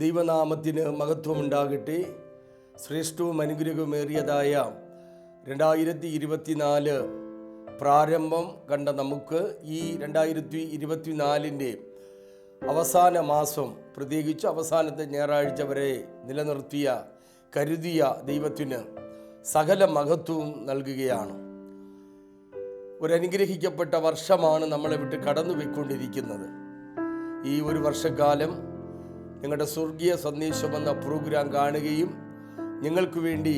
ദൈവനാമത്തിന് മഹത്വമുണ്ടാകട്ടെ. ശ്രേഷ്ഠവും അനുഗ്രഹമേറിയതായ 2024 പ്രാരംഭം കണ്ട നമുക്ക് ഈ 2024 അവസാന മാസം, പ്രത്യേകിച്ച് അവസാനത്തെ ഞായറാഴ്ച വരെ നിലനിർത്തിയ, കരുതിയ ദൈവത്തിന് സകല മഹത്വവും നൽകുകയാണ്. ഒരനുഗ്രഹിക്കപ്പെട്ട വർഷമാണ് നമ്മളെ വിട്ട് കടന്നു പോയിക്കൊണ്ടിരിക്കുന്നത്. ഈ ഒരു വർഷക്കാലം നിങ്ങളുടെ സ്വർഗീയ സന്ദേശം എന്ന പ്രോഗ്രാം കാണുകയും നിങ്ങൾക്ക് വേണ്ടി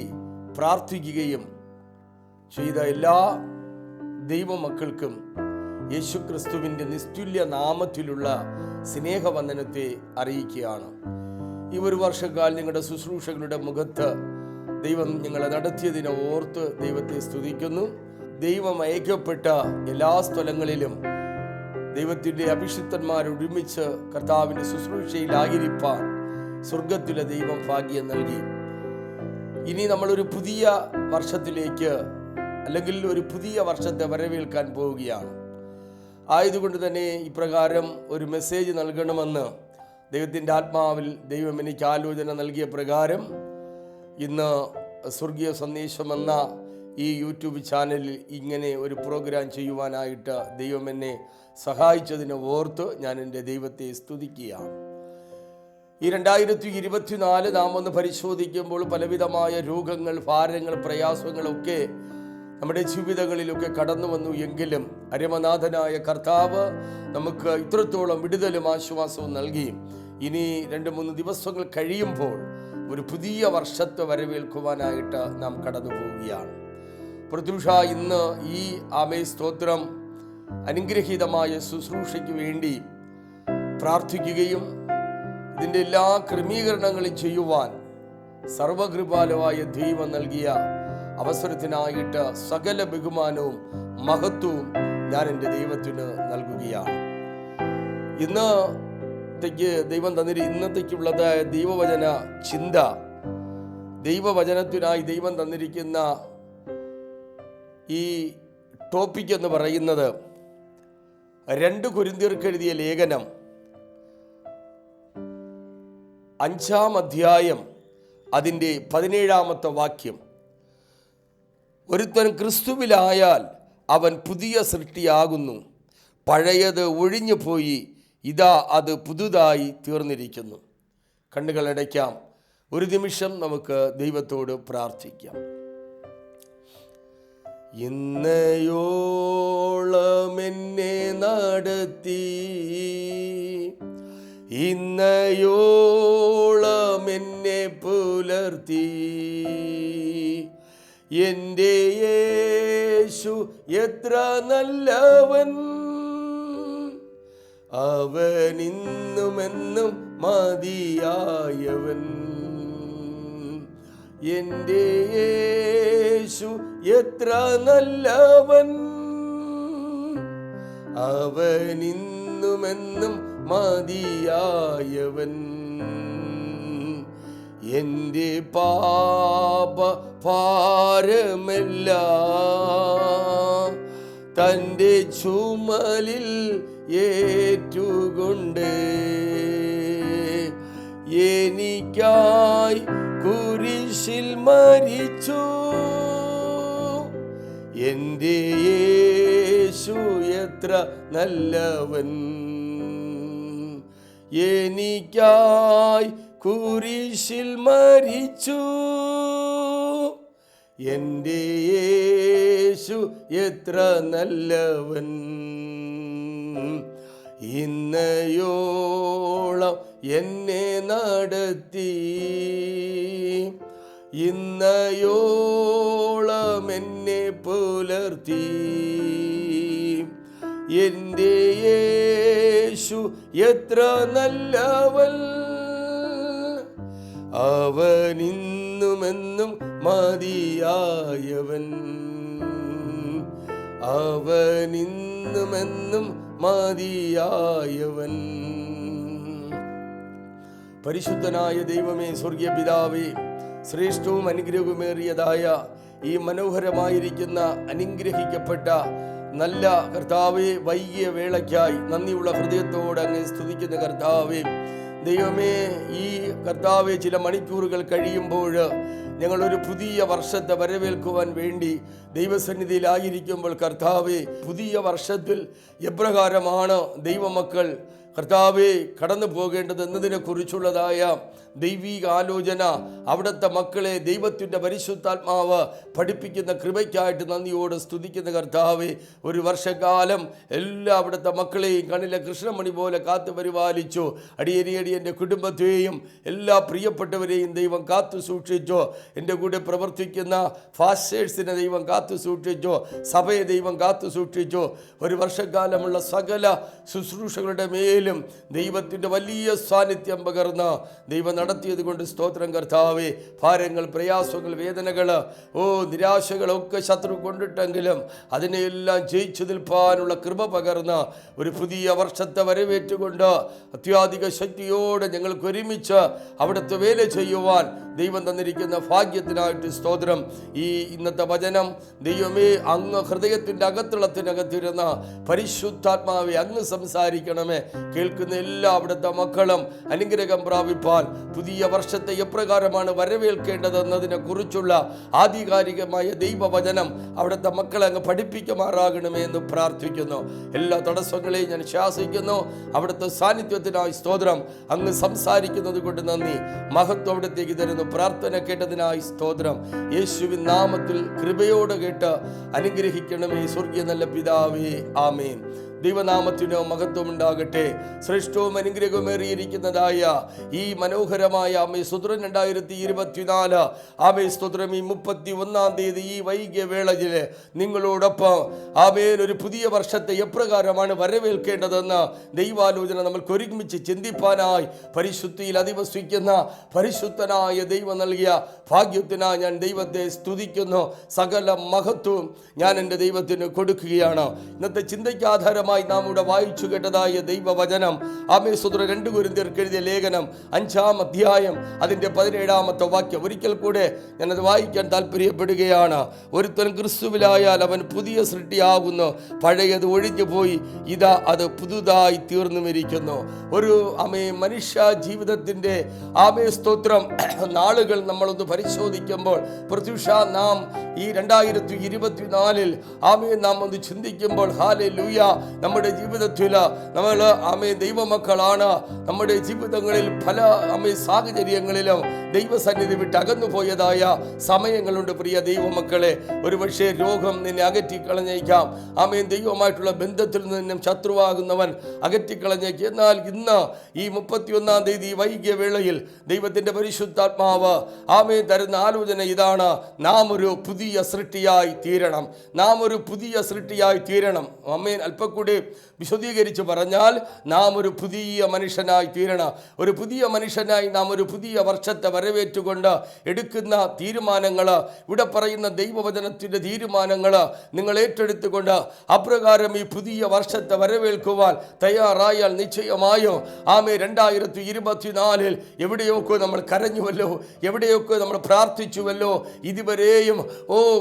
പ്രാർത്ഥിക്കുകയും ചെയ്ത എല്ലാ ദൈവമക്കൾക്കും യേശുക്രിസ്തുവിൻ്റെ നിസ്തുല്യ നാമത്തിലുള്ള സ്നേഹവന്ദനത്തെ അറിയിക്കുകയാണ്. ഈ ഒരു വർഷക്കാലം നിങ്ങളുടെ ശുശ്രൂഷകളുടെ മുഖത്ത് ദൈവം ഞങ്ങളെ നടത്തിയതിനെ ഓർത്ത് ദൈവത്തെ സ്തുതിക്കുന്നു. ദൈവം അയക്കപ്പെട്ട എല്ലാ സ്ഥലങ്ങളിലും ദൈവത്തിൻ്റെ അഭിഷിക്തന്മാരൊരുമിച്ച് കർത്താവിൻ്റെ ശുശ്രൂഷയിലായിരിക്കാൻ സ്വർഗത്തിലെ ദൈവം ഭാഗ്യം നൽകി. ഇനി നമ്മളൊരു പുതിയ വർഷത്തിലേക്ക്, അല്ലെങ്കിൽ ഒരു പുതിയ വർഷത്തെ വരവേൽക്കാൻ പോവുകയാണ്. ആയതുകൊണ്ട് തന്നെ ഇപ്രകാരം ഒരു മെസ്സേജ് നൽകണമെന്ന് ദൈവത്തിൻ്റെ ആത്മാവിൽ ദൈവം എനിക്ക് ആലോചന നൽകിയ പ്രകാരം ഇന്ന് സ്വർഗീയ സന്ദേശം എന്ന ഈ യൂട്യൂബ് ചാനലിൽ ഇങ്ങനെ ഒരു പ്രോഗ്രാം ചെയ്യുവാനായിട്ട് ദൈവം എന്നെ സഹായിച്ചതിനെ ഓർത്ത് ഞാൻ എൻ്റെ ദൈവത്തെ സ്തുതിക്കുകയാണ്. ഈ 2024 നാം ഒന്ന് പരിശോധിക്കുമ്പോൾ പലവിധമായ രോഗങ്ങൾ, ഭാരങ്ങൾ, പ്രയാസങ്ങളൊക്കെ നമ്മുടെ ജീവിതങ്ങളിലൊക്കെ കടന്നു വന്നു. എങ്കിലും അരമനാഥനായ കർത്താവ് നമുക്ക് ഇത്രത്തോളം വിടുതലും ആശ്വാസവും നൽകി. ഇനി 2-3 ദിവസങ്ങൾ കഴിയുമ്പോൾ ഒരു പുതിയ വർഷത്തെ വരവേൽക്കുവാനായിട്ട് നാം കടന്നു പോവുകയാണ്. പ്രത്യുഷ ഇന്ന് ഈ ആമേ സ്തോത്രം അനുഗ്രഹീതമായ ശുശ്രൂഷയ്ക്ക് വേണ്ടി പ്രാർത്ഥിക്കുകയും ഇതിൻ്റെ എല്ലാ ക്രമീകരണങ്ങളും ചെയ്യുവാൻ സർവകൃപാലുവായ ദൈവം നൽകിയ അവസരത്തിനായിട്ട് സകല ബഹുമാനവും മഹത്വവും ഞാൻ എൻ്റെ ദൈവത്തിന് നൽകുകയാണ്. ഇന്നത്തേക്ക് ദൈവം ഇന്നത്തേക്കുള്ളത് ദൈവവചന ചിന്ത. ദൈവവചനത്തിനായി ദൈവം തന്നിരിക്കുന്ന ഈ ടോപ്പിക് എന്ന് പറയുന്നത് 2 കൊരിന്ത്യർക്ക് എഴുതിയ ലേഖനം 5-ാം അധ്യായം അതിൻ്റെ 17-ാമത്തെ വാക്യം. ഒരുത്തൻ ക്രിസ്തുവിലായാൽ അവൻ പുതിയ സൃഷ്ടിയാകുന്നു, പഴയത് ഒഴിഞ്ഞു പോയി, ഇതാ അത് പുതുതായി തീർന്നിരിക്കുന്നു. കണ്ണുകളടയ്ക്കാം, ഒരു നിമിഷം നമുക്ക് ദൈവത്തോട് പ്രാർത്ഥിക്കാം. ഇന്നയോളം എന്നെ നടത്തി, ഇന്നയോളം എന്നെ പുലർത്തി, എൻ്റെ യേശു എത്ര നല്ലവൻ, അവൻ ഇന്നുമെന്നും മതിയായവൻ. എൻ്റെ യേശു എത്ര നല്ലവൻ, അവൻ ഇന്നുമെന്നും മതിയായവൻ. എൻ്റെ പാപ ഭാരമെല്ലാം തൻ്റെ ചുമലിൽ ഏറ്റുകൊണ്ട് എനിക്കായി കുരിശിൽ മരിച്ചു. എൻ്റെ യേശു എത്ര നല്ലവൻ, എനിക്കായി കുരിശിൽ മരിച്ചു. എൻ്റെ യേശു എത്ര നല്ലവൻ. ഇന്നയോളം എന്നെ നടത്തി, ഇന്നയോളം എന്നെ പുലർത്തി, എൻ്റെ യേശു എത്ര നല്ലവൻ, അവൻ ഇന്നുമെന്നും മതിയായവൻ, അവൻ ഇന്നുമെന്നും മതിയായവൻ. പരിശുദ്ധനായ ദൈവമേ, സ്വർഗീയ പിതാവേ, ശ്രേഷ്ഠവും അനുഗ്രഹമേറിയതായ ഈ മനോഹരമായിരിക്കുന്ന അനുഗ്രഹിക്കപ്പെട്ട നല്ല കർത്താവെ, വൈകിയ വേളയ്ക്കായി നന്ദിയുള്ള ഹൃദയത്തോടെ അങ്ങ് സ്തുതിക്കുന്ന കർത്താവെ, ദൈവമേ, ഈ കർത്താവെ ചില മണിക്കൂറുകൾ കഴിയുമ്പോൾ ഞങ്ങളൊരു പുതിയ വർഷത്തെ വരവേൽക്കുവാൻ വേണ്ടി ദൈവസന്നിധിയിലായിരിക്കുമ്പോൾ കർത്താവെ, പുതിയ വർഷത്തിൽ എപ്രകാരമാണ് ദൈവമക്കൾ കർത്താവെ കടന്നു പോകേണ്ടത് എന്നതിനെ കുറിച്ചുള്ളതായ ദൈവിക ആലോചന അവിടുത്തെ മക്കളെ ദൈവത്തിൻ്റെ പരിശുദ്ധാത്മാവ് പഠിപ്പിക്കുന്ന കൃപയ്ക്കായിട്ട് നന്ദിയോട് സ്തുതിക്കുന്ന കർത്താവെ, ഒരു വർഷക്കാലം എല്ലാ അവിടുത്തെ മക്കളെയും കണ്ണിലെ കൃഷ്ണമണി പോലെ കാത്തു പരിപാലിച്ചു. അടിയനിയടിയൻ്റെ കുടുംബത്തെയും എല്ലാ പ്രിയപ്പെട്ടവരെയും ദൈവം കാത്തു സൂക്ഷിച്ചു. എൻ്റെ കൂടെ പ്രവർത്തിക്കുന്ന ഫാസ്റ്റേഴ്സിനെ ദൈവം കാത്തു സൂക്ഷിച്ചു. സഭയെ ദൈവം കാത്തു സൂക്ഷിച്ചു. ഒരു വർഷക്കാലമുള്ള സകല ശുശ്രൂഷകളുടെ മേലും ദൈവത്തിൻ്റെ വലിയ സാന്നിധ്യം പകർന്ന് ദൈവം നടത്തിയത് കൊണ്ട് സ്തോത്രം കർത്താവേ. ഭാരങ്ങൾ, പ്രയാസങ്ങൾ, വേദനകൾ, നിരാശകളൊക്കെ ശത്രു കൊണ്ടിട്ടെങ്കിലും അതിനെയെല്ലാം ജയിച്ചു നിൽപ്പാനുള്ള കൃപ പകർന്ന് ഒരു പുതിയ വർഷത്തെ വരവേറ്റുകൊണ്ട് അത്യാധിക ശക്തിയോടെ ഞങ്ങൾക്ക് ഒരുമിച്ച് അവിടുത്തെ വേല ചെയ്യുവാൻ ദൈവം തന്നിരിക്കുന്ന ഭാഗ്യത്തിനായിട്ട് സ്തോത്രം. ഈ ഇന്നത്തെ വചനം ദൈവമേ, അങ്ങ് ഹൃദയത്തിൻ്റെ അകത്തളത്തിനകത്തിരുന്ന പരിശുദ്ധാത്മാവെ അങ്ങ് സംസാരിക്കണമേ. കേൾക്കുന്ന എല്ലാ അവിടുത്തെ മക്കളും അനുഗ്രഹം പ്രാപിപ്പാൻ പുതിയ വർഷത്തെ എപ്രകാരമാണ് വരവേൽക്കേണ്ടതെന്നതിനെ കുറിച്ചുള്ള ആധികാരികമായ ദൈവവചനം അവിടുത്തെ മക്കളെ അങ്ങ് പഠിപ്പിക്കുമാറാകണമേ എന്ന് പ്രാർത്ഥിക്കുന്നു. എല്ലാ തടസ്സങ്ങളെയും ഞാൻ ശാസിക്കുന്നു. അവിടുത്തെ സാന്നിധ്യത്തിനായി സ്തോത്രം. അങ്ങ് സംസാരിക്കുന്നത് കൊണ്ട് നന്ദി. മഹത്വം അവിടത്തേക്ക് തരുന്നു. പ്രാർത്ഥന കേട്ടതിനായി സ്തോത്രം. യേശുവിൻ നാമത്തിൽ കൃപയോടെ കേട്ട് അനുഗ്രഹിക്കണമേ സ്വർഗീയ നല്ല പിതാവേ. ആമേൻ. ദൈവനാമത്തിന് മഹത്വം ഉണ്ടാകട്ടെ. ശ്രേഷ്ഠവും അനുഗ്രഹമേറിയിരിക്കുന്നതായ ഈ മനോഹരമായ ആമേ സ്തോത്രം 2024 ആമേ സ്തോത്രം ഈ 31-ാം തീയതി ഈ വൈകിയ വേളയിൽ നിങ്ങളോടൊപ്പം ആമേൻ ഒരു പുതിയ വർഷത്തെ എപ്രകാരമാണ് വരവേൽക്കേണ്ടതെന്ന് ദൈവാലോചന നമ്മൾക്ക് ഒരുമിച്ച് ചിന്തിപ്പാനായി പരിശുദ്ധിയിൽ അധിവസിക്കുന്ന പരിശുദ്ധനായ ദൈവം നൽകിയ ഭാഗ്യത്തിനായി ഞാൻ ദൈവത്തെ സ്തുതിക്കുന്നു. സകല മഹത്വവും ഞാൻ എൻ്റെ ദൈവത്തിന് കൊടുക്കുകയാണ്. ഇന്നത്തെ ചിന്തയ്ക്ക് ആധാരമായി നാം ഇവിടെ വായിച്ചു കേട്ടതായ ദൈവവചനം ആമേ സ്തോത്രം 2 കൊരിന്ത്യർക്ക് എഴുതിയ ലേഖനം 5-ാം അധ്യായം അതിൻ്റെ 17-ാമത്തെ വാക്യം ഒരിക്കൽ കൂടെ ഞാനത് വായിക്കാൻ താല്പര്യപ്പെടുകയാണ്. ഒരുത്തൻ ക്രിസ്തുവിലായാൽ അവൻ പുതിയ സൃഷ്ടിയാകുന്നു, പഴയത് ഒഴിഞ്ഞു പോയി, ഇതാ അത് പുതുതായി തീർന്നുമിരിക്കുന്നു. ഒരു മനുഷ്യ ജീവിതത്തിൻ്റെ സ്തോത്രം നാളുകൾ നമ്മളൊന്ന് പരിശോധിക്കുമ്പോൾ പ്രത്യുഷ നാം ഈ 2024 നാം ഒന്ന് ചിന്തിക്കുമ്പോൾ ഹല്ലേലൂയ, നമ്മുടെ ജീവിതത്തിൽ നമ്മൾ ദൈവമക്കളാണ്. നമ്മുടെ ജീവിതങ്ങളിൽ പല സാഹചര്യങ്ങളിലും ദൈവസന്നിധി വിട്ട് അകന്നു പോയതായ സമയങ്ങളുണ്ട്. പ്രിയ ദൈവമക്കളെ, ഒരുപക്ഷെ രോഗം നിന്നെ അകറ്റിക്കളഞ്ഞേക്കാം. ദൈവമായിട്ടുള്ള ബന്ധത്തിൽ നിന്നും ശത്രുവാകുന്നവൻ അകറ്റിക്കളഞ്ഞേക്കാം. എന്നാൽ ഇന്ന് ഈ 31-ാം തീയതി വൈകിയ വേളയിൽ ദൈവത്തിൻ്റെ പരിശുദ്ധാത്മാവ് തരുന്ന ആലോചന ഇതാണ്: നാം ഒരു പുതിയ സൃഷ്ടിയായി തീരണം. നാം ഒരു പുതിയ സൃഷ്ടിയായി തീരണം. അല്പം കൂടി വിശദീകരിച്ച് പറഞ്ഞാൽ നാം ഒരു പുതിയ മനുഷ്യനായി തീരണം. ഒരു പുതിയ മനുഷ്യനായി നാം ഒരു പുതിയ വർഷത്തെ വരവേറ്റുകൊണ്ട് എടുക്കുന്ന തീരുമാനങ്ങൾ, ഇവിടെ പറയുന്ന ദൈവവചനത്തിൻ്റെ തീരുമാനങ്ങൾ നിങ്ങൾ ഏറ്റെടുത്തുകൊണ്ട് അപ്രകാരം ഈ പുതിയ വർഷത്തെ വരവേൽക്കുവാൻ തയ്യാറായാൽ നിശ്ചയമായും 2024 എവിടെയൊക്കെ നമ്മൾ കരഞ്ഞുവല്ലോ, എവിടെയൊക്കെ നമ്മൾ പ്രാർത്ഥിച്ചുവല്ലോ, ഇതുവരെയും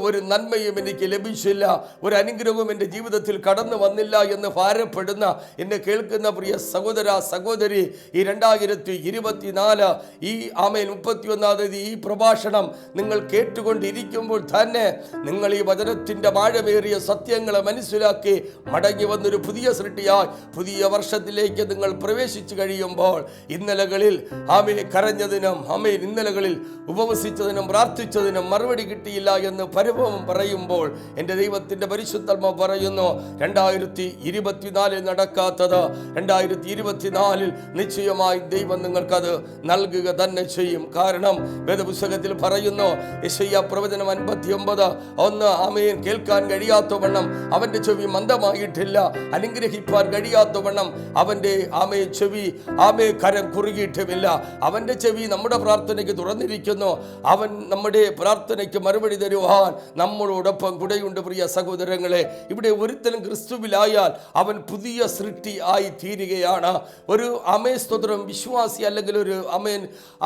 ഒരു നന്മയും എനിക്ക് ലഭിച്ചില്ല, ഒരു അനുഗ്രഹവും എൻ്റെ ജീവിതത്തിൽ കടന്നു വന്നില്ല എന്ന് ഭാരപ്പെടുന്ന എന്നെ കേൾക്കുന്ന പ്രിയ സഹോദര സഹോദരി, ഈ 2024 ഈ 31-ാം തീയതി ഈ പ്രഭാഷണം നിങ്ങൾ കേട്ടുകൊണ്ടിരിക്കുമ്പോൾ തന്നെ നിങ്ങൾ ഈ വചനത്തിൻ്റെ ആഴമേറിയ സത്യങ്ങളെ മനസ്സിലാക്കി മടങ്ങി വന്നൊരു പുതിയ സൃഷ്ടിയായി പുതിയ വർഷത്തിലേക്ക് നിങ്ങൾ പ്രവേശിച്ചു കഴിയുമ്പോൾ ഇന്നലകളിൽ കരഞ്ഞതിനും ഇന്നലകളിൽ ഉപവസിച്ചതിനും പ്രാർത്ഥിച്ചതിനും മറുപടി കിട്ടിയില്ല എന്ന് പരിഭവം പറയുമ്പോൾ എൻ്റെ ദൈവത്തിൻ്റെ പരിശുദ്ധാത്മാ പറയുന്നു, 2024 നടക്കാത്തത് 2024 നിശ്ചയമായി ദൈവം നിങ്ങൾക്കത് നൽകുക തന്നെ ചെയ്യും. കാരണം വേദപുസ്തകത്തിൽ പറയുന്നു, യെശയ്യാ പ്രവചനം 59:1, കേൾക്കാൻ കഴിയാത്തവണ്ണം അവൻ്റെ ചെവി മന്ദമായിട്ടില്ല, അനുഗ്രഹിപ്പാൻ കഴിയാത്തവണ്ണം അവൻ്റെ ചെവി കരം കുറുകിയിട്ടുമില്ല. അവൻ്റെ ചെവി നമ്മുടെ പ്രാർത്ഥനയ്ക്ക് തുറന്നിരിക്കുന്നു. അവൻ നമ്മുടെ പ്രാർത്ഥനയ്ക്ക് മറുപടി തരുവാൻ നമ്മളോടൊപ്പം കൂടെയുണ്ട്. പ്രിയ സഹോദരങ്ങളെ, ഇവിടെ ഒരുത്തനും ക്രിസ്തുവിലായാൽ അവൻ പുതിയ സൃഷ്ടി ആയി തീരുകയാണ്. ഒരു സ്തോത്രം വിശ്വാസി അല്ലെങ്കിൽ ഒരു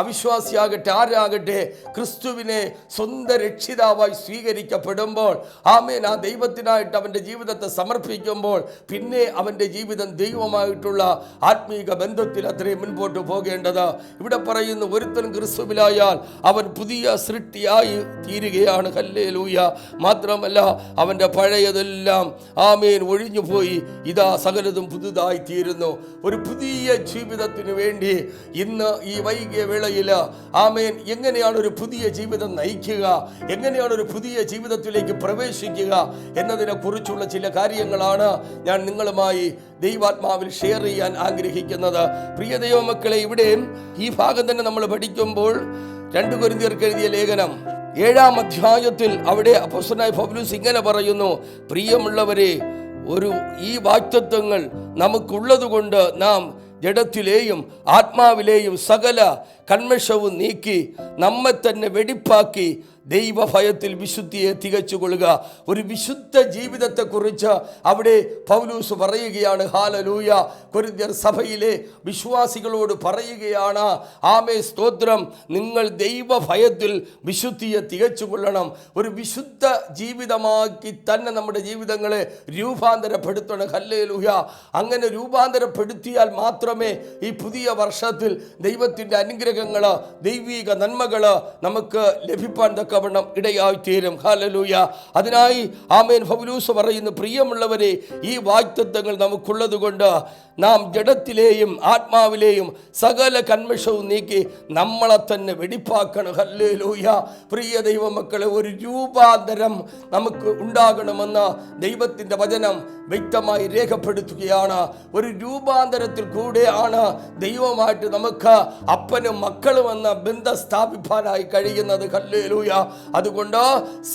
അവിശ്വാസിയാകട്ടെ ആരാകട്ടെ ക്രിസ്തുവിനെ സ്വന്തം രക്ഷിതാവായി സ്വീകരിക്കപ്പെടുമ്പോൾ ആ ദൈവത്തിനായിട്ട് അവൻ്റെ ജീവിതത്തെ സമർപ്പിക്കുമ്പോൾ പിന്നെ അവൻ്റെ ജീവിതം ദൈവമായിട്ടുള്ള ആത്മീക ബന്ധത്തിൽ അത്രയും മുൻപോട്ട് പോകേണ്ടത്. ഇവിടെ പറയുന്നു, ഒരുത്തൻ ക്രിസ്തുവിലായാൽ അവൻ പുതിയ സൃഷ്ടിയായി തീരുകയാണ്. ഹല്ലേലൂയ. മാത്രമല്ല അവൻ്റെ പഴയതെല്ലാം ഒഴിഞ്ഞുപോയി, ഇതാ സകലതും പുതുതായി തീരുന്നു. ഒരു പുതിയ ജീവിതത്തിന് വേണ്ടി ഇന്ന് ഈ വൈകിയ വേളയിൽ എങ്ങനെയാണ് ഒരു പുതിയ ജീവിതം നയിക്കുക, എങ്ങനെയാണ് ഒരു പുതിയ ജീവിതത്തിലേക്ക് പ്രവേശിക്കുക എന്നതിനെ കുറിച്ചുള്ള ചില കാര്യങ്ങളാണ് ഞാൻ നിങ്ങളുമായി ദൈവാത്മാവിൽ ഷെയർ ചെയ്യാൻ ആഗ്രഹിക്കുന്നത്. പ്രിയ ദൈവമക്കളെ, ഇവിടെ ഈ ഭാഗം തന്നെ നമ്മൾ പഠിക്കുമ്പോൾ 2 കൊരിന്ത്യർക്ക് എഴുതിയ ലേഖനം 7-ാം അധ്യായത്തിൽ അവിടെ അപ്പോസ്തലനായ പൗലോസ് ഇങ്ങനെ പറയുന്നു, പ്രിയമുള്ളവരെ, ഈ വാഗ്ദത്തങ്ങൾ നമുക്കുള്ളത് കൊണ്ട് നാം ജഡത്തിലെയും ആത്മാവിലെയും സകല കന്മഷവും നീക്കി നമ്മെ തന്നെ വെടിപ്പാക്കി ദൈവഭയത്തിൽ വിശുദ്ധിയെ തികച്ചുകൊള്ളുക. ഒരു വിശുദ്ധ ജീവിതത്തെക്കുറിച്ച് അവിടെ പൗലോസ് പറയുകയാണ്. ഹല്ലേലൂയ. കൊരിന്ത്യർ സഭയിലെ വിശ്വാസികളോട് പറയുകയാണ്, സ്തോത്രം, നിങ്ങൾ ദൈവഭയത്തിൽ വിശുദ്ധിയെ തികച്ചുകൊള്ളണം. ഒരു വിശുദ്ധ ജീവിതമാക്കി തന്നെ നമ്മുടെ ജീവിതങ്ങളെ രൂപാന്തരപ്പെടുത്തണം. ഹല്ലേലൂയ. അങ്ങനെ രൂപാന്തരപ്പെടുത്തിയാൽ മാത്രമേ ഈ പുതിയ വർഷത്തിൽ ദൈവത്തിൻ്റെ അനുഗ്രഹങ്ങൾ, ദൈവിക നന്മകൾ നമുക്ക് ലഭിപ്പാൻ തക്കവണ്ണം ഇടയായിത്തീരും. ഹല്ലേലൂയ. അതിനായി പൗലോസ് പറയുന്നു, പ്രിയമുള്ളവരെ, ഈ വാഗ്ദത്തങ്ങൾ നമുക്കുള്ളത് കൊണ്ട് നാം ജഡത്തിലെയും ആത്മാവിലെയും സകല കന്മഷവും നീക്കി നമ്മളെ തന്നെ വെടിപ്പാക്കണം. ഹല്ലേലൂയ. പ്രിയ ദൈവമക്കളെ, ഒരു രൂപാന്തരം നമുക്ക് ഉണ്ടാകണമെന്ന് ദൈവത്തിൻ്റെ വചനം വ്യക്തമായി രേഖപ്പെടുത്തുകയാണ്. ഒരു രൂപാന്തരത്തിൽ കൂടെയാണ് ദൈവമായിട്ട് നമുക്ക് അപ്പനും മക്കളും എന്ന ബന്ധം സ്ഥാപിപ്പാനായി കഴിയുന്നത്. ഹല്ലേലൂയ. അതുകൊണ്ട്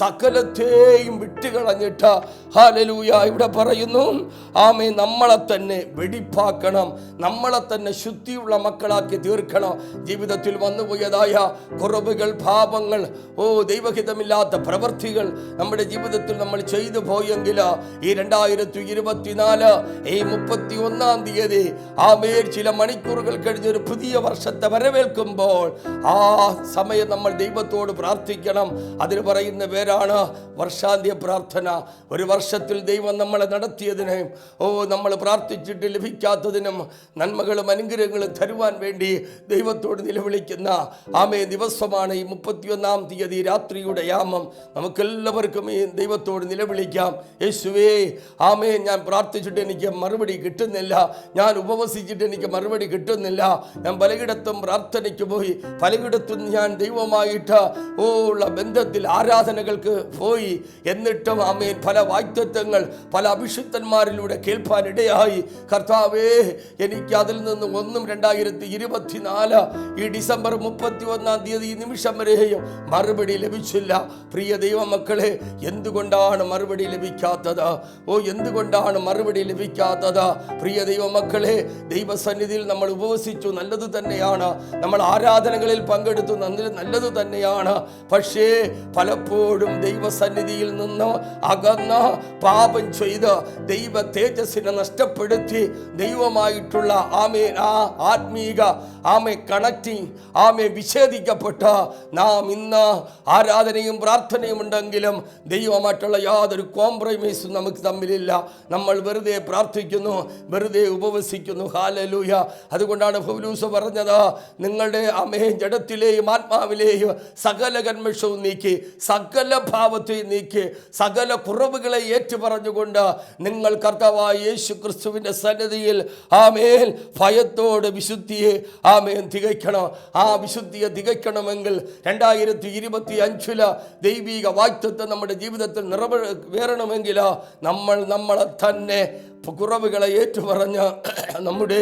സകലത്തെയും വിട്ടുകളഞ്ഞിട്ട് ഹല്ലേലൂയ ഇവിടെ പറയുന്നു, നമ്മളെ തന്നെ വെടിപ്പാക്കണം, നമ്മളെ തന്നെ ശുദ്ധിയുള്ള മക്കളാക്കി തീർക്കണം. ജീവിതത്തിൽ വന്നുപോയതായ കുറവുകൾ, പാപങ്ങൾ, ദൈവഹിതമില്ലാത്ത പ്രവൃത്തികൾ നമ്മുടെ ജീവിതത്തിൽ നമ്മൾ ചെയ്തു പോയെങ്കിൽ ഈ 2024 ഈ 31-ാം തീയതി ചില മണിക്കൂറുകൾ കഴിഞ്ഞ് ഒരു പുതിയ വർഷത്തെ വരവേൽക്കുമ്പോൾ ആ സമയം നമ്മൾ ദൈവത്തോട് പ്രാർത്ഥിക്കണം. അതിന് പറയുന്ന പേരാണ് വർഷാന്ത്യ പ്രാർത്ഥന. ഒരു വർഷത്തിൽ ദൈവം നമ്മളെ നടത്തിയതിനും നമ്മൾ പ്രാർത്ഥിച്ചിട്ട് ലഭിക്കാത്തതിനും നന്മകളും അനുഗ്രഹങ്ങളും തരുവാൻ വേണ്ടി ദൈവത്തോട് നിലവിളിക്കുന്ന ദിവസമാണ് ഈ 31-ാം തീയതി രാത്രിയുടെ യാമം. നമുക്കെല്ലാവർക്കും ഈ ദൈവത്തോട് നിലവിളിക്കാം. യേശുവേ, ഞാൻ പ്രാർത്ഥിച്ചിട്ട് എനിക്ക് മറുപടി കിട്ടുന്നില്ല, ഞാൻ ഉപവസിച്ചിട്ട് എനിക്ക് മറുപടി കിട്ടുന്നില്ല, ഞാൻ പലയിടത്തും പ്രാർത്ഥനയ്ക്ക് പോയി, പലയിടത്തും ഞാൻ ദൈവമായിട്ട് ഉള്ള ബന്ധത്തിൽ ആരാധനകൾക്ക് പോയി, എന്നിട്ടും പല വാഗ്ദത്തങ്ങൾ പല അഭിഷിക്തന്മാരിലൂടെ കേൾപ്പാനിടയായി. കർത്താവേ, എനിക്ക് അതിൽ നിന്ന് 2024 ഈ ഡിസംബർ 31-ാം തീയതി ഈ നിമിഷം വരെയും മറുപടി ലഭിച്ചില്ല. പ്രിയ ദൈവമക്കളെ, എന്തുകൊണ്ടാണ് മറുപടി ലഭിക്കാത്തത്? എന്തുകൊണ്ടാണ് മറുപടി ലഭിക്കാത്തത്? പ്രിയ ദൈവമക്കളെ, ദൈവസന്നിധിയിൽ നമ്മൾ ഉപവസിച്ചു, നല്ലത് തന്നെയാണ്, നമ്മൾ ആരാധനകളിൽ പങ്കെടുത്തു, നല്ലത് തന്നെയാണ്. പക്ഷേ പലപ്പോഴും ദൈവസന്നിധിയിൽ നിന്ന് അകന്ന് പാപം ചെയ്ത് ദൈവ തേജസ്സിനെ നഷ്ടപ്പെടുത്തി ദൈവമായിട്ടുള്ള ആത്മീക കണക്റ്റിംഗ് വിച്ഛേദിക്കപ്പെട്ട നാം ഇന്ന് ആരാധനയും പ്രാർത്ഥനയും ഉണ്ടെങ്കിലും ദൈവമായിട്ടുള്ള യാതൊരു കോംപ്രമൈസും നമുക്ക് തമ്മിലില്ല. നമ്മൾ വെറുതെ പ്രാർത്ഥിക്കുന്നു, വെറുതെ ഉപവസിക്കുന്നു. ഹല്ലേലൂയ. അതുകൊണ്ടാണ് പൗലോസ് പറഞ്ഞത്, നിങ്ങളുടെ ജഡത്തിലെയും ആത്മാവിലെയും സകല കന്മഷവും നീക്കി, സകല ഭാവത്തെയും നീക്കി, സകല കുറവുകളെ ഏറ്റുപറഞ്ഞുകൊണ്ട് നിങ്ങൾ കർത്താവായ യേശു ക്രിസ്തുവിൻ്റെ സന്നിധിയിൽ ഭയത്തോടെ വിശുദ്ധിയെ തികയ്ക്കണം. ആ വിശുദ്ധിയെ തികയ്ക്കണമെങ്കിൽ 2025 ദൈവിക വാഗ്ദത്തം നമ്മുടെ ജീവിതത്തിൽ നിറവേറണമെങ്കിൽ നമ്മളെ തന്നെ കുറവുകളെ ഏറ്റുപറഞ്ഞ് നമ്മുടെ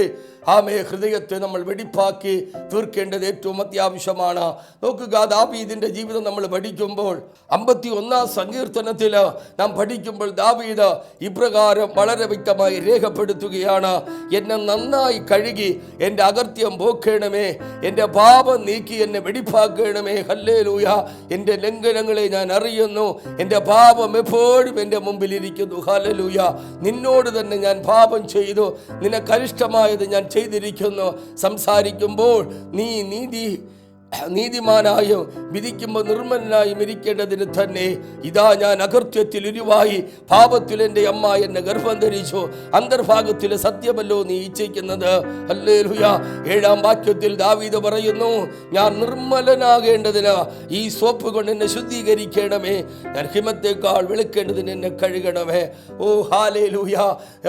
ഹൃദയത്തെ നമ്മൾ വെടിപ്പാക്കി തീർക്കേണ്ടത് ഏറ്റവും അത്യാവശ്യമാണ്. നോക്കുക, ദാവീദിന്റെ ജീവിതം നമ്മൾ പഠിക്കുമ്പോൾ 51 സങ്കീർത്തനത്തിൽ നാം പഠിക്കുമ്പോൾ ദാവീദ് ഇപ്രകാരം വളരെ വ്യക്തമായി രേഖപ്പെടുത്തുകയാണ്: എന്നെ നന്നായി കഴുകി എൻ്റെ അകൃത്യം പോക്കണമേ, എൻ്റെ പാപം നീക്കി എന്നെ വെടിപ്പാക്കണമേ. ഹല്ലേലൂയ. എൻ്റെ ലംഘനങ്ങളെ ഞാൻ അറിയുന്നു, എൻ്റെ പാപം എപ്പോഴും എൻ്റെ മുമ്പിലിരിക്കുന്നു. ഹല്ലേലൂയ. നിന്നോട് തന്നെ ഞാൻ പാപം ചെയ്തു, നിനക്കരിഷ്ടമായത് ഞാൻ ചെയ്തിരിക്കുന്നു. സംസാരിക്കുമ്പോൾ നീ നീതിമാനായും വിധിക്കുമ്പോൾ നിർമ്മലനായും ഇരിക്കേണ്ടതിന് തന്നെ ഇതാ ഞാൻ അകൃത്യത്തിൽ ഉരുവായി, പാപത്തിൽ എൻ്റെ അമ്മ എന്നെ ഗർഭം ധരിച്ചു. അന്തർഭാഗത്തിലെ സത്യമല്ലോ നീ ഇച്ഛിക്കുന്നത്. ഹല്ലേലൂയ. 7-ാം വാക്യത്തിൽ ദാവീദ് പറയുന്നു, ഞാൻ നിർമ്മലനാകേണ്ടതിന് ഈ സോപ്പ് കൊണ്ട് എന്നെ ശുദ്ധീകരിക്കണമേ, ഞാൻ ഹിമത്തേക്കാൾ വെളുക്കേണ്ടതിന് എന്നെ കഴുകണമേ. ഓ ഹല്ലേലൂയ.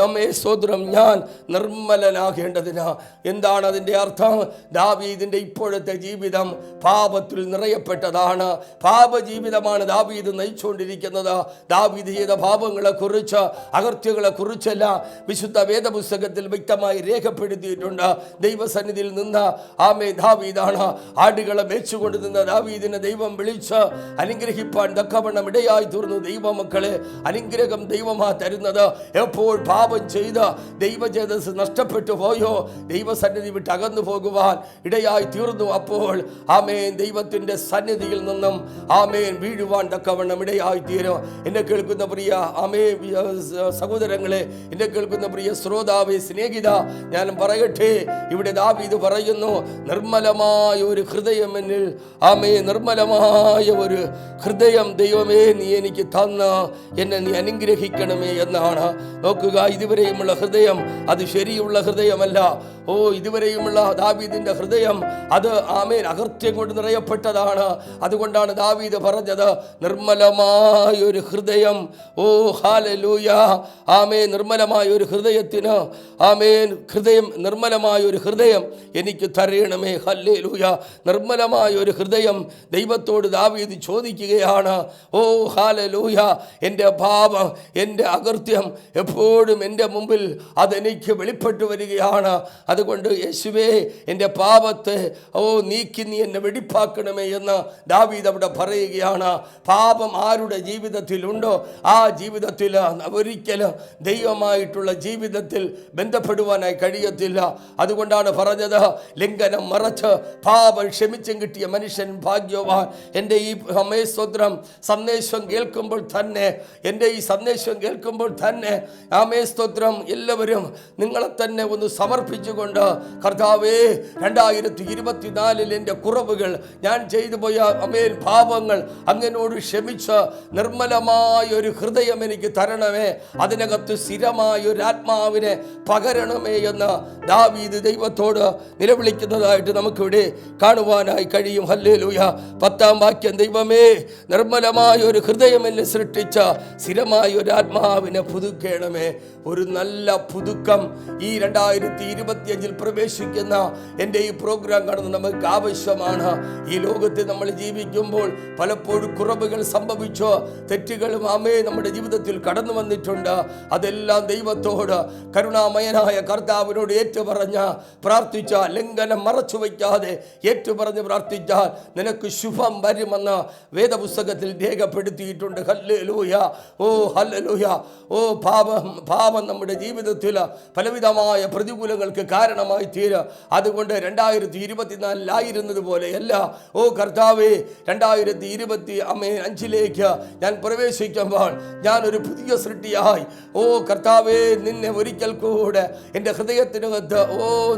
അമ്മേ സ്തോത്രം. ഞാൻ നിർമ്മലനാകേണ്ടതിന്. എന്താണ് അതിൻ്റെ അർത്ഥം? ദാവീദിൻ്റെ ഇപ്പോഴത്തെ ജീവിതം പാപത്തിൽ നിറയപ്പെട്ടതാണ്. പാപജീവിതമാണ് ദാവീദ് നയിച്ചുകൊണ്ടിരിക്കുന്നത്. ദാവീദ് ചെയ്ത പാപങ്ങളെ കുറിച്ച്, അകൃത്യങ്ങളെ കുറിച്ചല്ല വിശുദ്ധ വേദപുസ്തകത്തിൽ വ്യക്തമായി രേഖപ്പെടുത്തിയിട്ടുണ്ട്. ദൈവസന്നിധിയിൽ നിന്ന് ദാവീദാണ് ആടുകളെ മേച്ചുകൊണ്ട് നിന്ന് ദാവീദിനെ ദൈവം വിളിച്ച് അനുഗ്രഹിപ്പാൻ തക്കവണ്ണം ഇടയായി തീർന്നു. ദൈവമക്കളെ, അനുഗ്രഹം ദൈവമാ തരുന്നത്. എപ്പോൾ പാപം ചെയ്ത് ദൈവചേതസ് നഷ്ടപ്പെട്ടു പോയോ, ദൈവസന്നിധി വിട്ട് അകന്നു പോകുവാൻ ഇടയായി തീർന്നു. അപ്പോൾ ദൈവത്തിന്റെ സന്നിധിയിൽ നിന്നും വീഴുവാൻ തക്കവണ്ണം ഇടയായി തീരും. എന്നെ കേൾക്കുന്ന പ്രിയ സഹോദരങ്ങളെ, എന്നെ കേൾക്കുന്ന പ്രിയ ശ്രോതാവേ, സ്നേഹിത, ഞാൻ പറയട്ടെ, ഇവിടെ ദാവീദ് പറയുന്നു, നിർമ്മലമായ ഒരു ഹൃദയം എന്നിൽ, നിർമ്മലമായ ഒരു ഹൃദയം ദൈവമേ നീ എനിക്ക് തന്ന് എന്നെ നീ അനുഗ്രഹിക്കണമേ എന്നാണ്. നോക്കുക, ഇതുവരെയുമുള്ള ഹൃദയം അത് ശരിയുള്ള ഹൃദയമല്ല. ഇതുവരെയുമുള്ള ദാവീദിന്റെ ഹൃദയം അത് അകൃത്യം കൊണ്ട് നിറയപ്പെട്ടതാണ്. അതുകൊണ്ടാണ് ദാവീദ് പറഞ്ഞത്, നിർമ്മലമായ ഒരു ഹൃദയം. ഹല്ലേലൂയ. നിർമ്മലമായ ഒരു ഹൃദയത്തിന് നിർമ്മലമായ ഒരു ഹൃദയം എനിക്ക് തരണമേ. ഹല്ലേലൂയ. നിർമ്മലമായ ഒരു ഹൃദയം ദൈവത്തോട് ദാവീദ് ചോദിക്കുകയാണ്. ഹല്ലേലൂയ. എൻ്റെ പാപം, എൻ്റെ അകൃത്യം എപ്പോഴും എൻ്റെ മുമ്പിൽ അതെനിക്ക് വെളിപ്പെട്ടു വരികയാണ്. അതുകൊണ്ട് യേശുവേ, എൻ്റെ പാപത്തെ നീക്കി നീ എന്നെ വെടിപ്പാക്കണമേ എന്ന് ദാവീദ് അവിടെ പറയുകയാണ്. പാപം ആരുടെ ജീവിതത്തിലുണ്ടോ ആ ജീവിതത്തിൽ ഒരിക്കലും ദൈവമായിട്ടുള്ള ജീവിതത്തിൽ ബന്ധപ്പെടുവാനായി കഴിയത്തില്ല. അതുകൊണ്ടാണ് പറഞ്ഞത്, ലംഘനം മറച്ച് പാപം ക്ഷമിച്ചും കിട്ടിയ മനുഷ്യൻ ഭാഗ്യവാൻ. എൻ്റെ ഈ സന്ദേശം കേൾക്കുമ്പോൾ തന്നെ, എൻ്റെ ഈ സന്ദേശം കേൾക്കുമ്പോൾ തന്നെ സ്തോത്രം, എല്ലാവരും നിങ്ങളെ തന്നെ ഒന്ന് സമർപ്പിച്ചുകൊണ്ട്, കർത്താവേ, 2024 എൻ്റെ കുറവുകൾ, ഞാൻ ചെയ്തു പോയ പാപങ്ങൾ അങ്ങനോട് ക്ഷമിച്ച് നിർമ്മലമായ ഒരു ഹൃദയം എനിക്ക് തരണമേ, അതിനകത്ത് സ്ഥിരമായ ഒരു ആത്മാവിനെ പകരണമേ എന്ന് ദാവീദ് ദൈവത്തോട് നിലവിളിക്കുന്നതായിട്ട് നമുക്കിവിടെ കാണുവാനായി കഴിയും. ഹല്ലേലൂയ. 10-ാം വാക്യം, ദൈവമേ, നിർമ്മലമായ ഒരു ഹൃദയം എന്നെ സൃഷ്ടിച്ച സ്ഥിരമായ ഒരു ആത്മാവിനെ പുതുക്കണമേ. ഒരു നല്ല പുതുക്കം ഈ 2025 പ്രവേശിക്കുന്ന എൻ്റെ ഈ പ്രോഗ്രാം കാണുന്ന നമുക്ക് ആവശ്യമാണ്. ഈ ലോകത്തിൽ നമ്മൾ ജീവിക്കുമ്പോൾ പലപ്പോഴും കുറവുകൾ സംഭവിച്ചോ, തെറ്റുകളും നമ്മുടെ ജീവിതത്തിൽ കടന്നു വന്നിട്ടുണ്ട്. അതെല്ലാം ദൈവത്തോട്, കരുണാമയനായ കർത്താവിനോട് ഏറ്റുപറഞ്ഞ പ്രാർത്ഥിച്ച, ലംഘനം മറച്ചു വയ്ക്കാതെ ഏറ്റുപറഞ്ഞ് പ്രാർത്ഥിച്ചാൽ നിനക്ക് ശുഭം വരുമെന്ന് വേദപുസ്തകത്തിൽ രേഖപ്പെടുത്തിയിട്ടുണ്ട്. ഹല്ലേലൂയ. ഹല്ലേലൂയ. പാപം നമ്മുടെ ജീവിതത്തിൽ പലവിധമായ പ്രതികൂലങ്ങൾക്ക് കാരണമായി തീരും. അതുകൊണ്ട് 2024 പോലെയല്ല. കർത്താവേ, 2025 ഞാൻ പ്രവേശിക്കുമ്പോൾ ഞാൻ ഒരു പുതിയ സൃഷ്ടിയായി, കർത്താവേ, നിന്നെ ഒരിക്കൽ കൂടെ എൻ്റെ ഹൃദയത്തിനകത്ത്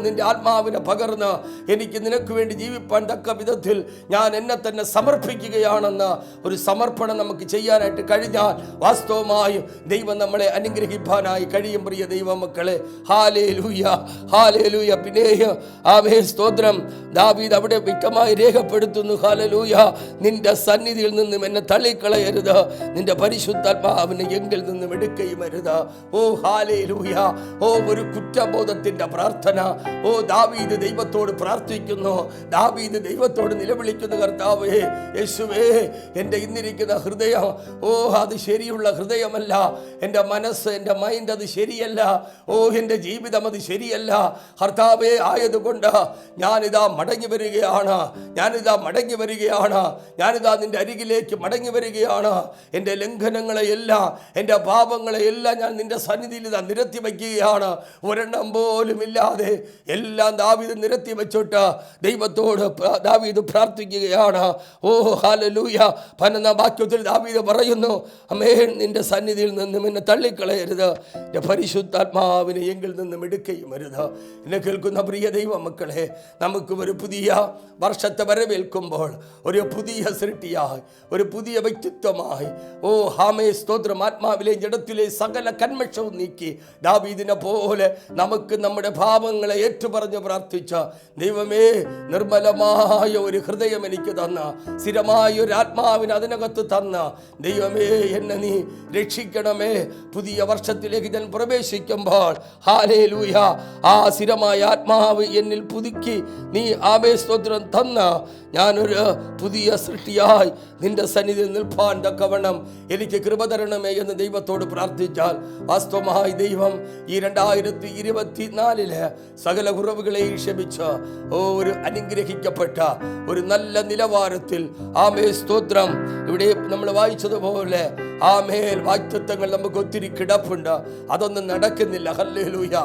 നിന്റെ ആത്മാവിനെ പകർന്ന് എനിക്ക് നിനക്ക് വേണ്ടി ജീവിപ്പാൻ തക്ക വിധത്തിൽ ഞാൻ എന്നെ തന്നെ സമർപ്പിക്കുകയാണെന്ന് ഒരു സമർപ്പണം നമുക്ക് ചെയ്യാനായിട്ട് കഴിഞ്ഞാൽ വാസ്തവമായും ദൈവം നമ്മളെ അനുഗ്രഹിപ്പാനായി കഴിയും. പ്രിയ ദൈവമക്കളെ, ഹല്ലേലൂയ. ഹല്ലേലൂയ. പിന്നെ സ്തോത്രം, ദാവീദ് അവിടെ വ്യക്തമായി രേഖപ്പെടുത്തുന്നു. ഹല്ലേലൂയ. നിന്റെ സന്നിധിയിൽ നിന്നും എന്നെ തള്ളിക്കളയരുത്, നിന്റെ പരിശുദ്ധാത്മാവിനെ എങ്കിൽ നിന്നും എടുക്കുകയും അരുത്. ഓ ഹല്ലേലൂയ. ഓ ഒരു കുറ്റബോധത്തിന്റെ പ്രാർത്ഥന. ഓ ദാവീദ് ദൈവത്തോട് പ്രാർത്ഥിക്കുന്നു, ദാവീദ് ദൈവത്തോട് നിലവിളിക്കുന്നു, കർത്താവേ, യേശുവേ, എൻ്റെ ഇന്നിരിക്കുന്ന ഹൃദയം, ഓ അത് ശരിയുള്ള ഹൃദയമല്ല, എൻ്റെ മനസ്സ്, എൻ്റെ മൈൻഡ് അത് ശരിയല്ല, ഓ എൻ്റെ ജീവിതം അത് ശരിയല്ല കർത്താവേ. ആയതുകൊണ്ട് ഞാനിതാ മടങ്ങി വരികയാണ്, ഞാനിതാ മടങ്ങി വരികയാണ്, ഞാനിതാ നിന്റെ അരികിലേക്ക് മടങ്ങി വരികയാണ്. എൻ്റെ ലംഘനങ്ങളെയെല്ലാം, എൻ്റെ പാപങ്ങളെയെല്ലാം ഞാൻ നിന്റെ സന്നിധിയിൽ ഇതാ നിരത്തി വയ്ക്കുകയാണ്. ഒരെണ്ണം പോലും ഇല്ലാതെ എല്ലാം ദാവീദ് നിരത്തി വെച്ചിട്ട് ദൈവത്തോട് ദാവീദ് പ്രാർത്ഥിക്കുകയാണ്. ഓ ഹല്ലേലൂയ. 11 വാക്യത്തിൽ ദാവീദ് പറയുന്നു, ആമേൻ, നിന്റെ സന്നിധിയിൽ നിന്നും എന്നെ തള്ളിക്കളയരുത്, എൻ്റെ പരിശുദ്ധാത്മാവിനെ എങ്കിൽ നിന്നും എടുക്കുകയും അരുത്. എന്നെ കേൾക്കുന്ന പ്രിയ ദൈവ മക്കളെ, നമുക്കും ഒരു പുതിയ വർഷത്തെ വരവേൽക്കുമ്പോൾ ഒരു പുതിയ സൃഷ്ടിയായി, ഒരു പുതിയ വ്യക്തിത്വമായി, ഓ ഹാമേ സ്തോത്രം, ആത്മാവിലെയും ജഡത്തിലെയും സകല കന്മഷവും നീക്കി ദാവീദിനെ പോലെ നമുക്ക് നമ്മുടെ പാപങ്ങളെ ഏറ്റുപറഞ്ഞ് പ്രാർത്ഥിച്ച ദൈവമേ, നിർമ്മലമായ ഒരു ഹൃദയം എനിക്ക് തന്ന, സ്ഥിരമായ ഒരു ആത്മാവിന് അതിനകത്ത് തന്ന ദൈവമേ, എന്നെ നീ രക്ഷിക്കണമേ. പുതിയ വർഷത്തിലേക്ക് ഞാൻ പ്രവേശിക്കുമ്പോൾ ഹല്ലേലൂയ, ആ സ്ഥിരമായ ആത്മാവ് എന്നിൽ പുതുക്കി നീ ആമേ സ്തോത്രം തന്ന ഞാനൊരു പുതിയ സൃഷ്ടിയായി നിന്റെ സന്നിധിയിൽ നിൽപ്പാൻ തക്കവണ്ണം എനിക്ക് കൃപ തരണമേ എന്ന് ദൈവത്തോട് പ്രാർത്ഥിച്ചാൽ വാസ്തവമായി ദൈവം ഈ 2024 സകല കുറവുകളെ ക്ഷമിച്ച് ഒരു അനുഗ്രഹിക്കപ്പെട്ട ഒരു നല്ല നിലവാരത്തിൽ ആമേ സ്തോത്രം, ഇവിടെ നമ്മൾ വായിച്ചതുപോലെ ആമേൽ വാഗ്ദത്തങ്ങൾ നമുക്ക് ഒത്തിരി കിടപ്പുണ്ട്, അതൊന്നും നടക്കുന്നില്ല. ഹല്ലേലൂയ.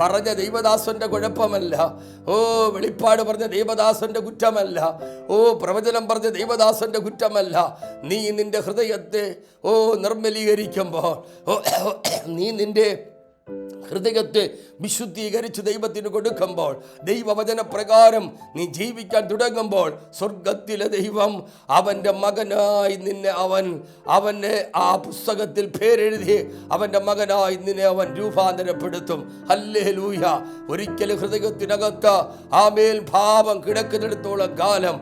പറഞ്ഞ ദൈവദാസന്റെ കുഴപ്പമല്ല, ഓ വെളിപ്പാട് പറഞ്ഞ ദൈവദാസന്റെ കുറ്റമല്ല, ഓ പ്രവചനം പറഞ്ഞ ദൈവദാസന്റെ കുറ്റമല്ല. നീ നിന്റെ ഹൃദയത്തെ നിർമ്മലീകരിക്കുമ്പോൾ, നീ നിന്റെ ഹൃദയത്തെ വിശുദ്ധീകരിച്ച് ദൈവത്തിന് കൊടുക്കുമ്പോൾ, ദൈവവചന പ്രകാരം നീ ജീവിക്കാൻ തുടങ്ങുമ്പോൾ, സ്വർഗത്തിലെ ദൈവം അവൻ്റെ മകനായി നിന്നെ അവനെ ആ പുസ്തകത്തിൽ പേരെഴുതി അവൻ്റെ മകനായി നിന്നെ അവൻ രൂപാന്തരപ്പെടുത്തും. ഹല്ലേലൂയ. ഒരിക്കലും ഹൃദയത്തിനകത്ത് ആമേൽ ഭാവം കിടക്കുന്നിടത്തോളം കാലം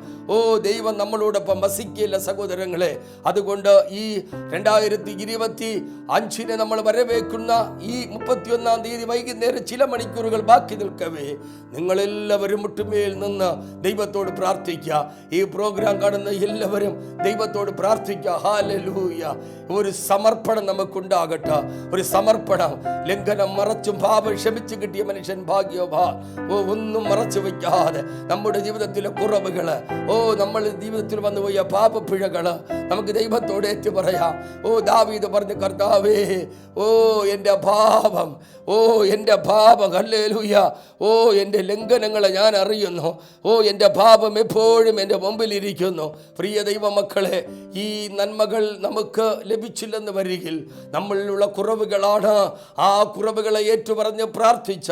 ദൈവം നമ്മളോടൊപ്പം വസിക്കില്ല സഹോദരങ്ങളെ. അതുകൊണ്ട് ഈ 2025 നമ്മൾ വരവേക്കുന്ന ഈ 31 തീയതി വൈകുന്നേരം ചില മണിക്കൂറുകൾ ബാക്കി നിൽക്കവേ നിങ്ങളെല്ലാവരും മുട്ടുമേൽ നിന്ന് ദൈവത്തോട് പ്രാർത്ഥിക്കുക. ഈ പ്രോഗ്രാം കാണുന്ന എല്ലാവരും ദൈവത്തോട് പ്രാർത്ഥിക്കുക. ഹല്ലേലൂയ. ഒരു സമർപ്പണം നമുക്കുണ്ടാകട്ടെ, ഒരു സമർപ്പണം. ലംഘനം മറച്ചും പാപം ക്ഷമിച്ചു കിട്ടിയ മനുഷ്യൻ ഭാഗ്യവാൻ. ഒന്നും മറച്ചു വയ്ക്കാതെ നമ്മുടെ ജീവിതത്തിലെ കുറവുകള്, നമ്മൾ ജീവിതത്തിൽ വന്നുപോയ പാപപ്പിഴകള് നമുക്ക് ദൈവത്തോട് ഏറ്റു പറയാം. ദാവീദ് പറഞ്ഞു, കർത്താവേ, എൻ്റെ പാപം, എൻ്റെ പാപം, ഹല്ലേലൂയ, എൻ്റെ ലംഘനങ്ങളെ ഞാൻ അറിയുന്നു, എൻ്റെ പാപം എപ്പോഴും എൻ്റെ മുമ്പിലിരിക്കുന്നു. പ്രിയ ദൈവമക്കളെ, ഈ നന്മകൾ നമുക്ക് ലഭിച്ചില്ലെന്ന് വരികിൽ നമ്മളിലുള്ള കുറവുകളാണ്. ആ കുറവുകളെ ഏറ്റുപറഞ്ഞ് പ്രാർത്ഥിച്ച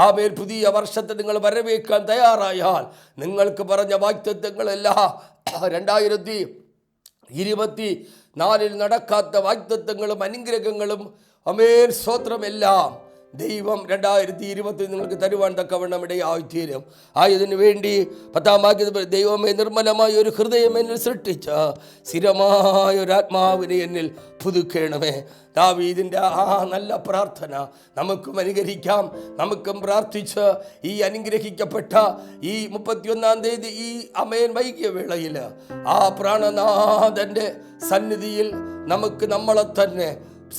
ആമേൽ പുതിയ വർഷത്തെ നിങ്ങൾ വരവേൽക്കാൻ തയ്യാറായാൽ നിങ്ങൾക്ക് പറഞ്ഞ വാഗ്ദത്തങ്ങളെല്ലാം 2024 നടക്കാത്ത വാഗ്ദത്തങ്ങളും അനുഗ്രഹങ്ങളും ആമേൻ സ്തോത്രമെല്ലാം ദൈവം 2020 നിങ്ങൾക്ക് തരുവാൻ തക്കവണ്ണം ഇടയായിത്തീരും. ആയതിനു വേണ്ടി 10-ാം വാക്യത്തിൽ ദൈവമേ, നിർമ്മലമായ ഒരു ഹൃദയം എന്നിൽ സൃഷ്ടിച്ച സ്ഥിരമായ ഒരു ആത്മാവിനെ എന്നിൽ പുതുക്കണമേ. ദാവീദിൻ്റെ ആ നല്ല പ്രാർത്ഥന നമുക്കും അനുകരിക്കാം. നമുക്കും പ്രാർത്ഥിച്ച് ഈ അനുഗ്രഹിക്കപ്പെട്ട ഈ 31-ാം തീയതി ഈ ആമേൻ വൈകിയ വേളയിൽ ആ പ്രാണനാഥൻ്റെ സന്നിധിയിൽ നമുക്ക് നമ്മളെ തന്നെ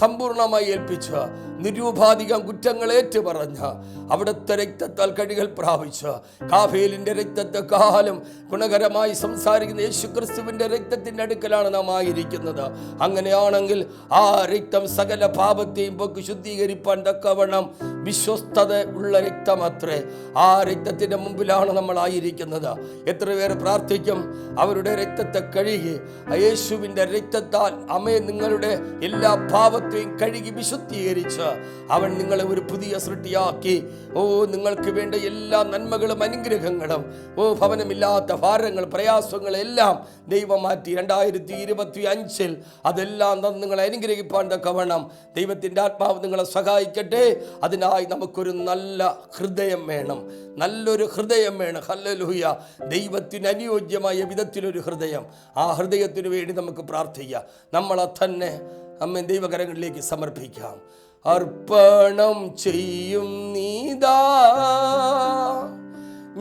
സമ്പൂർണമായി ഏൽപ്പിച്ച് നിരൂപാധികം കുറ്റങ്ങൾ ഏറ്റുപറഞ്ഞ അവിടുത്തെ രക്തത്താൽ കഴുകൽ പ്രാപിച്ച് കാഫേലിൻ്റെ രക്തത്തെക്കാലം ഗുണകരമായി സംസാരിക്കുന്ന യേശുക്രിസ്തുവിൻ്റെ രക്തത്തിൻ്റെ അടുക്കലാണ് നാം ആയിരിക്കുന്നത്. അങ്ങനെയാണെങ്കിൽ ആ രക്തം സകല പാപത്തെയും പൊക്കി ശുദ്ധീകരിപ്പാൻ തക്കവണ്ണം വിശ്വസ്തത ഉള്ള രക്തമത്രേ. ആ രക്തത്തിൻ്റെ മുമ്പിലാണ് നമ്മളായിരിക്കുന്നത്. എത്ര പേർ പ്രാർത്ഥിക്കും, അവരുടെ രക്തത്തെ കഴുകി യേശുവിൻ്റെ രക്തത്താൽ അമേ നിങ്ങളുടെ എല്ലാ പാപത്തെയും കഴുകി വിശുദ്ധീകരിച്ച് പ്രാപിച്ച് അവൻ നിങ്ങളെ ഒരു പുതിയ സൃഷ്ടിയാക്കി. നിങ്ങൾക്ക് വേണ്ട എല്ലാ നന്മകളും അനുഗ്രഹങ്ങളും, ഭവനമില്ലാത്ത ഭാരങ്ങൾ, പ്രയാസങ്ങൾ എല്ലാം ദൈവം മാറ്റി 2025 അതെല്ലാം നിങ്ങളെ അനുഗ്രഹിപ്പാൻ തക്കവണ്ണം ദൈവത്തിൻ്റെ ആത്മാവ് നിങ്ങളെ സഹായിക്കട്ടെ. അതിനായി നമുക്കൊരു നല്ല ഹൃദയം വേണം, നല്ലൊരു ഹൃദയം വേണം. ഹല്ലേലൂയ. ദൈവത്തിന് അനുയോജ്യമായ വിധത്തിലൊരു ഹൃദയം. ആ ഹൃദയത്തിന് വേണ്ടി നമുക്ക് പ്രാർത്ഥിക്കാം. നമ്മളെ തന്നെ ദൈവകരങ്ങളിലേക്ക് സമർപ്പിക്കാം. അർപ്പണം ചെയ്യും നീതാ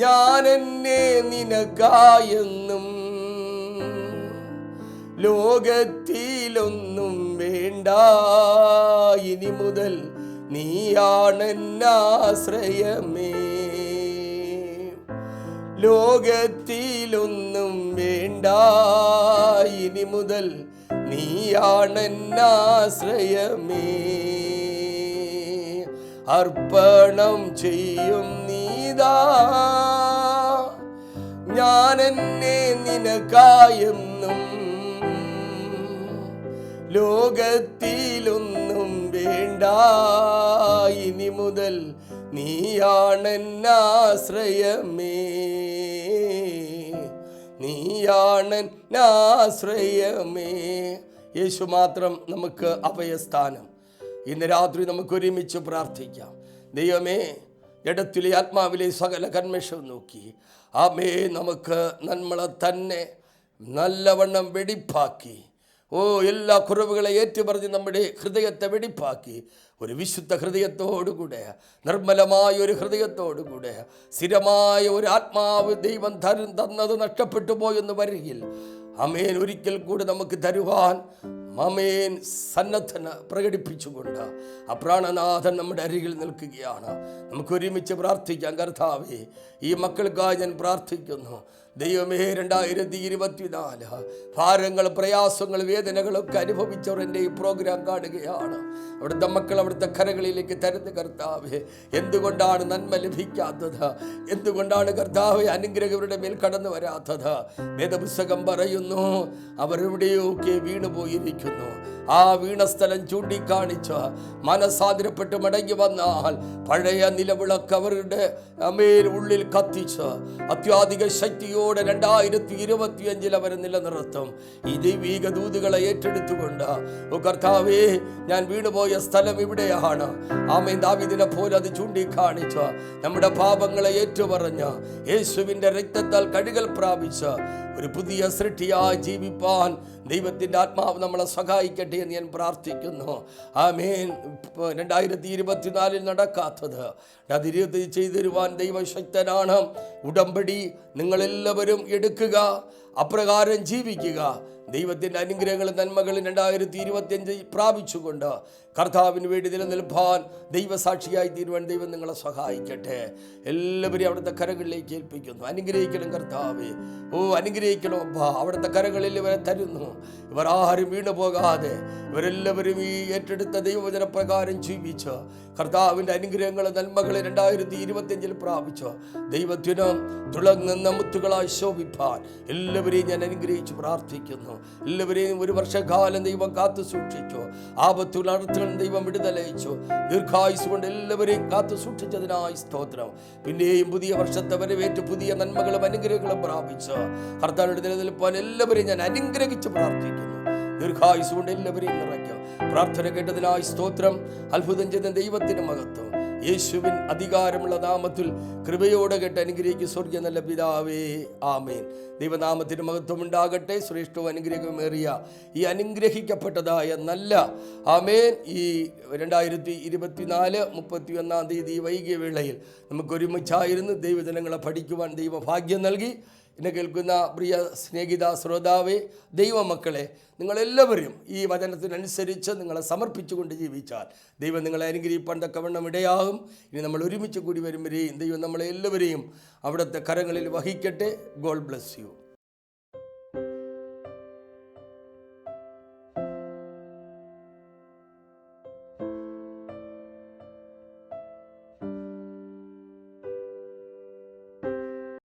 ഞാൻ എന്നെ നിനക്കായെന്നും, ലോകത്തിലൊന്നും വേണ്ട ഇനി മുതൽ നീയാണെന്നാശ്രയമേ. ലോകത്തിലൊന്നും വേണ്ട ഇനി മുതൽ നീയാണെന്നാശ്രയമേ. അർപ്പണം ചെയ്യും നീതാ ഞാൻ എന്നെ നിനക്കായെന്നും, ലോകത്തിലൊന്നും വേണ്ട ഇനി മുതൽ നീയാണെന്നാശ്രയമേ. നീയാണെന്നാശ്രയമേ. യേശു മാത്രം നമുക്ക് അഭയസ്ഥാനം. ഇന്ന് രാത്രി നമുക്ക് ഒരുമിച്ച് പ്രാർത്ഥിക്കാം. ദൈവമേ, ജഡത്തിലെ ആത്മാവിലെ സകല കന്മഷവും നോക്കി നമുക്ക് നമ്മളെ തന്നെ നല്ലവണ്ണം വെടിപ്പാക്കി, എല്ലാ കുറവുകളെ ഏറ്റുപറഞ്ഞ് നമ്മുടെ ഹൃദയത്തെ വെടിപ്പാക്കി ഒരു വിശുദ്ധ ഹൃദയത്തോടുകൂടെ, നിർമ്മലമായ ഒരു ഹൃദയത്തോടുകൂടെ, സ്ഥിരമായ ഒരു ആത്മാവ് ദൈവം തന്നത് നഷ്ടപ്പെട്ടു പോയെന്ന് വരികിൽ ആമേൻ ഒരിക്കൽ കൂടി നമുക്ക് തരുവാൻ ആമേൻ സന്നദ്ധന പ്രകടിപ്പിച്ചുകൊണ്ട് ആ പ്രാണനാഥൻ നമ്മുടെ അരികിൽ നിൽക്കുകയാണ്. നമുക്ക് ഒരുമിച്ച് പ്രാർത്ഥിക്കാം. കർത്താവേ, ഈ മക്കൾക്കായി ഞാൻ പ്രാർത്ഥിക്കുന്നു. ദൈവമേ, 2024 ഭാരങ്ങൾ, പ്രയാസങ്ങൾ, വേദനകളൊക്കെ അനുഭവിച്ചവർ എൻ്റെ ഈ പ്രോഗ്രാം കാണുകയാണ്. അവിടുത്തെ മക്കൾ അവിടുത്തെ കരകളിലേക്ക് തരുന്ന കർത്താവേ, എന്തുകൊണ്ടാണ് നന്മ ലഭിക്കാത്തത്? എന്തുകൊണ്ടാണ് കർത്താവേ അനുഗ്രഹങ്ങളുടെ മേൽ കടന്നു വരാത്തത്? വേദപുസ്തകം പറയുന്നു, അവരെവിടെയൊക്കെ വീണുപോയിരിക്കുന്നു. ആ വീണ സ്ഥലം ചൂണ്ടിക്കാണിച്ച് മനസാതിരപ്പെട്ട് മടങ്ങി വന്നാൽ പഴയ നിലവിളക്ക് അവരുടെ ഉള്ളിൽ കത്തിച്ച് അത്യാധിക ശക്തിയോടെ 2025 അവർ നിലനിർത്തും. ഈ ദൈവീക ദൂതുകളെ ഏറ്റെടുത്തുകൊണ്ട് കർത്താവേ, ഞാൻ വീണുപോയ സ്ഥലം ഇവിടെയാണ്. ആമേൻ, ദാവീദിനെ പോലെ അത് ചൂണ്ടിക്കാണിച്ച് നമ്മുടെ പാപങ്ങളെ ഏറ്റുപറഞ്ഞ് യേശുവിൻ്റെ രക്തത്താൽ കഴുകൽ പ്രാപിച്ച് ഒരു പുതിയ സൃഷ്ടിയായി ജീവിപ്പാൻ ദൈവത്തിൻ്റെ ആത്മാവ് നമ്മളെ സഹായിക്കട്ടെ എന്ന് ഞാൻ പ്രാർത്ഥിക്കുന്നു. ആമേൻ. 2024 നടക്കാത്തത് അത് ചെയ്തു തരുവാൻ ദൈവശക്തനാണ്. ഉടമ്പടി നിങ്ങളെല്ലാവരും എടുക്കുക, അപ്രകാരം ജീവിക്കുക. ദൈവത്തിൻ്റെ അനുഗ്രഹങ്ങളും നന്മകളും 2025 പ്രാപിച്ചുകൊണ്ട് കർത്താവിന് വേണ്ടി നിലനിൽപ്പാൻ ദൈവസാക്ഷിയായി തീരുവാൻ ദൈവം നിങ്ങളെ സഹായിക്കട്ടെ. എല്ലാവരെയും അവിടുത്തെ കരങ്ങളിലേക്ക് ഏൽപ്പിക്കുന്നു. അനുഗ്രഹിക്കണം കർത്താവേ. അനുഗ്രഹിക്കണം അപ്പാ. അവിടുത്തെ കരങ്ങളിൽ ഇവരെ തരുന്നു. ഇവർ ആരും വീണു പോകാതെ ഇവരെല്ലാവരും ഈ ഏറ്റെടുത്ത ദൈവവചന പ്രകാരം ജീവിച്ച് കർത്താവിൻ്റെ അനുഗ്രഹങ്ങളും നന്മകൾ 2025 പ്രാപിച്ച് ദൈവത്തിനും തിളങ്ങുന്ന മുത്തുകളായി ശോഭിപ്പാൻ എല്ലാവരെയും ഞാൻ അനുഗ്രഹിച്ച് പ്രാർത്ഥിക്കുന്നു. എല്ലാവരെയും ഒരു വർഷക്കാലം ദൈവം കാത്തു സൂക്ഷിച്ചു. ആപത്തുകൾ അർത്ഥങ്ങൾ ദൈവം വിടുതലയിച്ചു. ദീർഘായുസ് കൊണ്ട് എല്ലാവരെയും കാത്തു സൂക്ഷിച്ചതിനായി സ്തോത്രം. പിന്നെയും പുതിയ വർഷത്തെ വരവേറ്റ് പുതിയ നന്മകളും അനുഗ്രഹങ്ങളും പ്രാപിച്ച് കർത്താവിന്റെ നിലനിൽപ്പാൻ എല്ലാവരെയും ഞാൻ അനുഗ്രഹിച്ച് പ്രാർത്ഥിക്കുന്നു. ദീർഘായുസ് കൊണ്ട് എല്ലാവരെയും നിറയ്ക്കും. പ്രാർത്ഥന കേട്ടതിനായി സ്തോത്രം. അത്ഭുതം ചെയ്ത ദൈവത്തിന് മഹത്വം. യേശുവിൻ അധികാരമുള്ള നാമത്തിൽ കൃപയോടെ കേട്ട് അനുഗ്രഹിക്കും സ്വർഗ്ഗ നല്ല പിതാവേ, ആമേൻ. ദൈവനാമത്തിന് മഹത്വം ഉണ്ടാകട്ടെ. ശ്രേഷ്ഠവും അനുഗ്രഹമേറിയ ഈ അനുഗ്രഹിക്കപ്പെട്ടതായ നല്ല ആമേൻ ഈ 2024 31 തീയതി വൈകിയ വേളയിൽ നമുക്കൊരുമിച്ചായിരുന്നു ദൈവജനങ്ങളെ പഠിക്കുവാൻ ദൈവഭാഗ്യം നൽകി. എന്നെ കേൾക്കുന്ന പ്രിയ സ്നേഹിത ശ്രോതാവേ, ദൈവമക്കളെ, നിങ്ങളെല്ലാവരും ഈ വചനത്തിനനുസരിച്ച് നിങ്ങളെ സമർപ്പിച്ചുകൊണ്ട് ജീവിച്ചാൽ ദൈവം നിങ്ങളെ അനുഗ്രഹിപ്പാൻ തക്കവണ്ണം ഇടയാകും. ഇനി നമ്മൾ ഒരുമിച്ച് കൂടി വരുമ്പോഴേയും ദൈവം നമ്മളെ എല്ലാവരെയും അവിടുത്തെ കരങ്ങളിൽ വഹിക്കട്ടെ. God bless you.